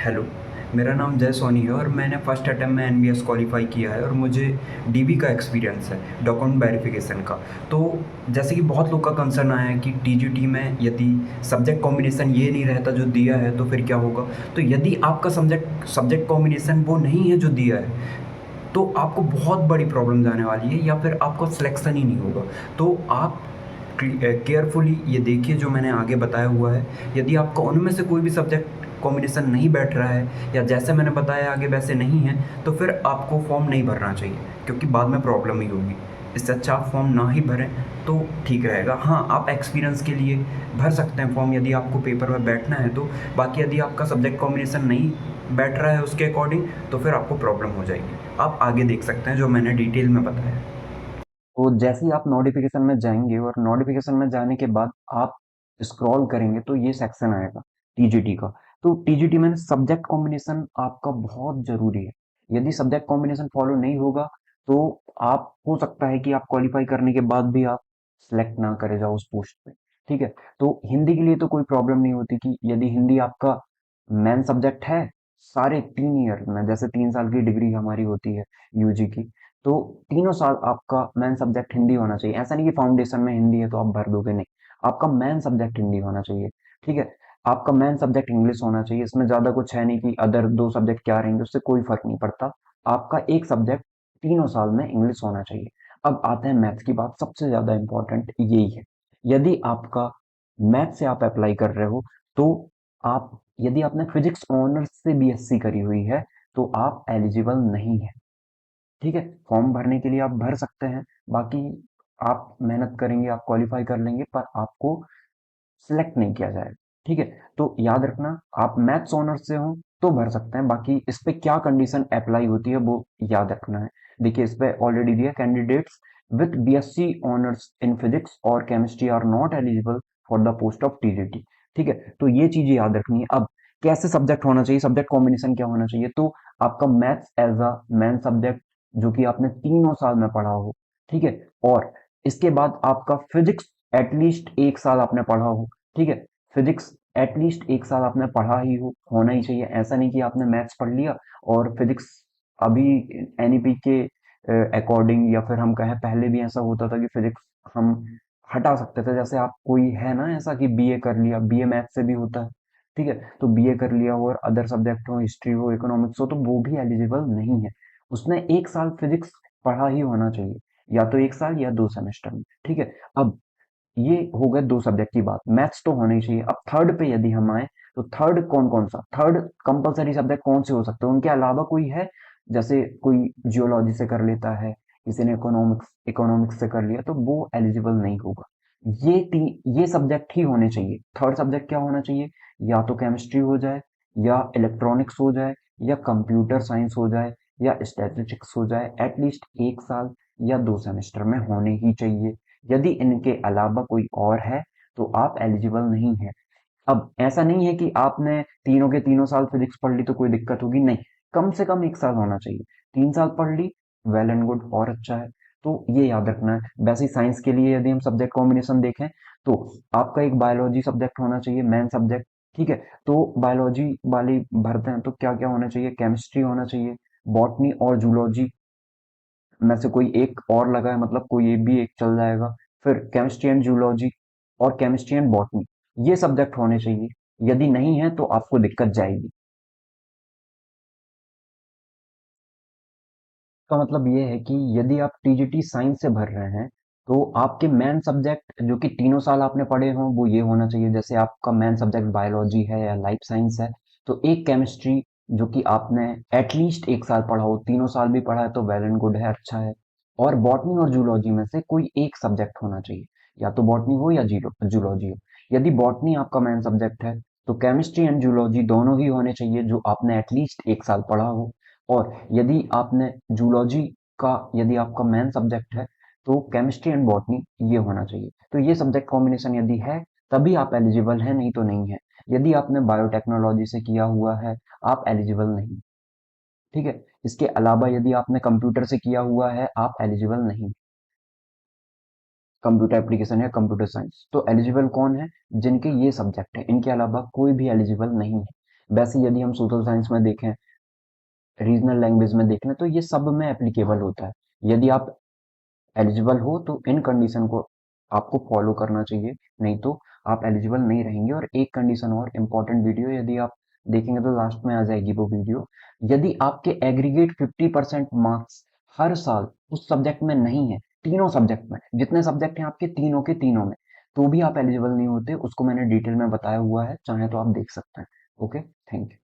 Hello, मेरा नाम जय सोनी है और मैंने फ़र्स्ट अटेम्प्ट में एनबीएस क्वालीफ़ाई किया है और मुझे डीबी का एक्सपीरियंस है, डॉक्यूमेंट वेरिफ़िकेशन का। तो जैसे कि बहुत लोग का कंसर्न आया है कि टीजीटी में यदि सब्जेक्ट कॉम्बिनेशन ये नहीं रहता जो दिया है तो फिर क्या होगा? तो यदि आपका सब्जेक्ट सब्जेक्ट कॉम्बिनेशन वो नहीं है जो दिया है, तो आपको बहुत बड़ी प्रॉब्लम्स आने वाली है या फिर आपका सिलेक्शन ही नहीं होगा। तो आप केयरफुली ये देखिए जो मैंने आगे बताया हुआ है, यदि आपका उनमें से कोई भी सब्जेक्ट कॉम्बिनेशन नहीं बैठ रहा है या जैसे मैंने बताया आगे वैसे नहीं है, तो फिर आपको फॉर्म नहीं भरना चाहिए क्योंकि बाद में प्रॉब्लम ही होगी। इससे अच्छा आप फॉर्म ना ही भरें तो ठीक रहेगा। हाँ, आप एक्सपीरियंस के लिए भर सकते हैं फॉर्म यदि आपको पेपर में बैठना है तो। बाकी यदि आपका सब्जेक्ट कॉम्बिनेशन नहीं बैठ रहा है उसके अकॉर्डिंग तो फिर आपको प्रॉब्लम हो जाएगी। आप आगे देख सकते हैं जो मैंने डिटेल में बताया। तो जैसे ही आप नोटिफिकेशन में जाएंगे और नोटिफिकेशन में जाने के बाद आप स्क्रॉल करेंगे तो ये सेक्शन आएगा टीजीटी का। तो टीजीटी में सब्जेक्ट कॉम्बिनेशन आपका बहुत जरूरी है। यदि सब्जेक्ट कॉम्बिनेशन फॉलो नहीं होगा तो आप हो सकता है कि आप क्वालिफाई करने के बाद भी आप सिलेक्ट ना करे जाओ उस पोस्ट पे। ठीक है। तो हिंदी के लिए तो कोई प्रॉब्लम नहीं होती कि यदि हिंदी आपका मेन सब्जेक्ट है सारे 3 ईयर में, जैसे 3 साल की डिग्री हमारी होती है यूजी की, तो तीनों साल आपका मेन सब्जेक्ट हिंदी होना चाहिए। ऐसा नहीं कि फाउंडेशन में हिंदी है तो आप भर दोगे, नहीं। आपका मेन सब्जेक्ट हिंदी होना चाहिए। ठीक है। आपका मेन सब्जेक्ट इंग्लिश होना चाहिए। इसमें ज्यादा कुछ है नहीं कि अदर 2 सब्जेक्ट क्या रहेंगे, उससे कोई फर्क नहीं पड़ता। आपका एक सब्जेक्ट तीनों साल में इंग्लिश होना चाहिए। अब आते हैं मैथ्स की बात, सबसे ज्यादा इंपॉर्टेंट यही है। यदि आपका मैथ से आप अप्लाई कर रहे हो तो आप, यदि आपने फिजिक्स ऑनर्स से बीएससी करी हुई है तो आप एलिजिबल नहीं है। ठीक है। फॉर्म भरने के लिए आप भर सकते हैं। बाकी आप मेहनत करेंगे, आप क्वालिफाई कर लेंगे, पर आपको सिलेक्ट नहीं किया जाएगा। ठीक है। तो याद रखना, आप मैथ्स ऑनर्स से हो तो भर सकते हैं। बाकी इस पे क्या कंडीशन अप्लाई होती है वो याद रखना है। देखिए इस पे ऑलरेडी दिया, candidates with BSc honours in physics और chemistry are not eligible for the post of TGT. ठीक है। तो ये चीजें याद रखनी है। अब कैसे सब्जेक्ट होना चाहिए, सब्जेक्ट कॉम्बिनेशन क्या होना चाहिए, तो आपका maths as a main subject जो कि आपने तीनों साल में पढ़ा हो। ठीक है। और इसके बाद आपका फिजिक्स एटलीस्ट 1 साल आपने पढ़ा हो। ठीक है। फिजिक्स एटलीस्ट 1 साल आपने पढ़ा ही हो, होना ही चाहिए। ऐसा नहीं कि आपने मैथ्स पढ़ लिया और फिजिक्स अभी एनईपी के अकॉर्डिंग, या फिर हम कहें पहले भी ऐसा होता था कि फिजिक्स हम हटा सकते थे। जैसे आप, कोई है ना ऐसा कि बीए कर लिया, बीए मैथ से भी होता है। ठीक है। तो बीए कर लिया हो और अदर सब्जेक्ट हो, हिस्ट्री हो, इकोनॉमिक्स हो, तो वो भी एलिजिबल नहीं है। उसने 1 साल फिजिक्स पढ़ा ही होना चाहिए, या तो 1 साल या 2 सेमेस्टर में। ठीक है। अब ये हो गए 2 सब्जेक्ट की बात, मैथ्स तो होना ही चाहिए। अब थर्ड पे यदि हम आए तो थर्ड कौन कौन सा, थर्ड कंपलसरी सब्जेक्ट कौन से हो सकते हैं, उनके अलावा कोई है? जैसे कोई जियोलॉजी से कर लेता है, किसी ने इकोनॉमिक्स इकोनॉमिक्स से कर लिया, तो वो एलिजिबल नहीं होगा। ये सब्जेक्ट ही होने चाहिए। थर्ड सब्जेक्ट क्या होना चाहिए? या तो केमिस्ट्री हो जाए, या इलेक्ट्रॉनिक्स हो जाए, या कंप्यूटर साइंस हो जाए, या स्टैटिस्टिक्स हो जाए। एटलीस्ट 1 साल या 2 सेमेस्टर में होने ही चाहिए। यदि इनके अलावा कोई और है तो आप एलिजिबल नहीं है। अब ऐसा नहीं है कि आपने तीनों के तीनों साल फिजिक्स पढ़ ली तो कोई दिक्कत होगी, नहीं। कम से कम 1 साल होना चाहिए। 3 साल पढ़ ली, वेल एंड गुड, और अच्छा है। तो ये याद रखना है। वैसे ही साइंस के लिए यदि हम सब्जेक्ट कॉम्बिनेशन देखें तो आपका एक बायोलॉजी सब्जेक्ट होना चाहिए, मेन सब्जेक्ट। ठीक है। तो बायोलॉजी वाली भरते हैं तो क्या क्या होना चाहिए? केमिस्ट्री होना चाहिए, बॉटनी और जूलॉजी में से कोई एक और लगा है, मतलब कोई एक भी एक चल जाएगा। फिर केमिस्ट्री एंड जूलॉजी और केमिस्ट्री एंड बॉटनी, ये सब्जेक्ट होने चाहिए। यदि नहीं है तो आपको दिक्कत जाएगी। का मतलब ये है कि यदि आप टीजीटी साइंस से भर रहे हैं तो आपके मेन सब्जेक्ट जो कि तीनों साल आपने पढ़े हों वो ये होना चाहिए। जैसे आपका मेन सब्जेक्ट बायोलॉजी है या लाइफ साइंस है, तो एक केमिस्ट्री जो कि आपने एटलीस्ट 1 साल पढ़ा हो, तीनों साल भी पढ़ा है तो वेल एंड गुड है, अच्छा है। और बॉटनी और जूलॉजी में से कोई एक सब्जेक्ट होना चाहिए, या तो बॉटनी हो या जूलॉजी हो। यदि बॉटनी आपका मेन सब्जेक्ट है तो केमिस्ट्री एंड जूलॉजी दोनों ही होने चाहिए जो आपने एटलीस्ट 1 साल पढ़ा हो। और यदि आपने जूलॉजी का, यदि आपका मेन सब्जेक्ट है तो केमिस्ट्री एंड बॉटनी ये होना चाहिए। तो ये सब्जेक्ट कॉम्बिनेशन यदि है तभी आप एलिजिबल हैं, नहीं तो नहीं है। यदि आपने बायोटेक्नोलॉजी से किया हुआ है आप एलिजिबल नहीं। ठीक है। इसके अलावा यदि आपने कंप्यूटर से किया हुआ है आप एलिजिबल नहीं। कंप्यूटर एप्लीकेशन या कंप्यूटर साइंस, तो एलिजिबल कौन है? जिनके ये सब्जेक्ट है, इनके अलावा कोई भी एलिजिबल नहीं है। वैसे यदि हम सोशल साइंस में देखें, रीजनल लैंग्वेज में देख लें, तो ये सब में एप्लीकेबल होता है। यदि आप एलिजिबल हो तो इन कंडीशन को आपको फॉलो करना चाहिए, नहीं तो आप एलिजिबल नहीं रहेंगे। और एक कंडीशन और इम्पोर्टेंट वीडियो यदि आप देखेंगे तो लास्ट में आ जाएगी वो वीडियो, यदि आपके एग्रीगेट 50% मार्क्स हर साल उस सब्जेक्ट में नहीं है, तीनों सब्जेक्ट में, जितने सब्जेक्ट हैं आपके तीनों के तीनों में, तो भी आप एलिजिबल नहीं होते। उसको मैंने डिटेल में बताया हुआ है, चाहे तो आप देख सकते हैं। Okay, thank you.